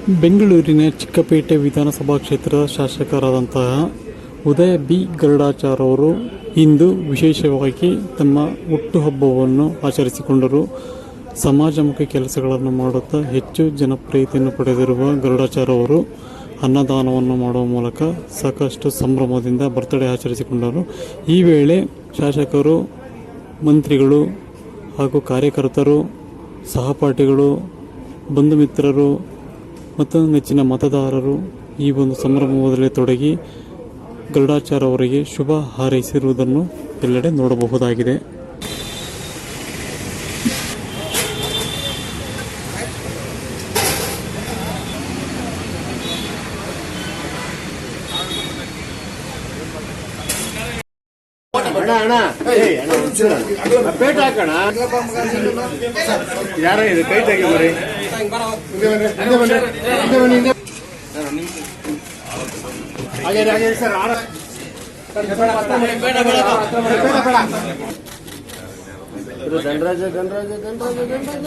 ಬೆಂಗಳೂರಿನ ಚಿಕ್ಕಪೇಟೆ ವಿಧಾನಸಭಾ ಕ್ಷೇತ್ರದ ಶಾಸಕರಾದಂತಹ ಉದಯ ಬಿ ಗರುಡಾಚಾರ್ ಅವರು ಇಂದು ವಿಶೇಷವಾಗಿ ತಮ್ಮ ಹುಟ್ಟುಹಬ್ಬವನ್ನು ಆಚರಿಸಿಕೊಂಡರು. ಸಮಾಜಮುಖಿ ಕೆಲಸಗಳನ್ನು ಮಾಡುತ್ತಾ ಹೆಚ್ಚು ಜನಪ್ರಿಯತೆಯನ್ನು ಪಡೆದಿರುವ ಗರುಡಾಚಾರ್ ಅವರು ಅನ್ನದಾನವನ್ನು ಮಾಡುವ ಮೂಲಕ ಸಾಕಷ್ಟು ಸಂಭ್ರಮದಿಂದ ಬರ್ತ್ಡೇ ಆಚರಿಸಿಕೊಂಡರು. ಈ ವೇಳೆ ಶಾಸಕರು, ಮಂತ್ರಿಗಳು ಹಾಗೂ ಕಾರ್ಯಕರ್ತರು, ಸಹಪಾಠಿಗಳು, ಬಂಧು ಮಿತ್ರರು ಮತ್ತು ನೆಚ್ಚಿನ ಮತದಾರರು ಈ ಒಂದು ಸಂಭ್ರಮದಲ್ಲಿ ತೊಡಗಿ ಗರುಡಾಚಾರ್ ಅವರಿಗೆ ಶುಭ ಹಾರೈಸಿರುವುದನ್ನು ಎಲ್ಲೆಡೆ ನೋಡಬಹುದಾಗಿದೆ. ಪೇಟ ಹಾಕೋಣ. ಯಾರೋ ಇದು ಕೈ ತೆಗಿ ಮರಿ. ಹಾಗೆ ಸರ್ ಧನರಾಜ ಧನರಾಜ ಧನರಾಜ ಧನರಾಜ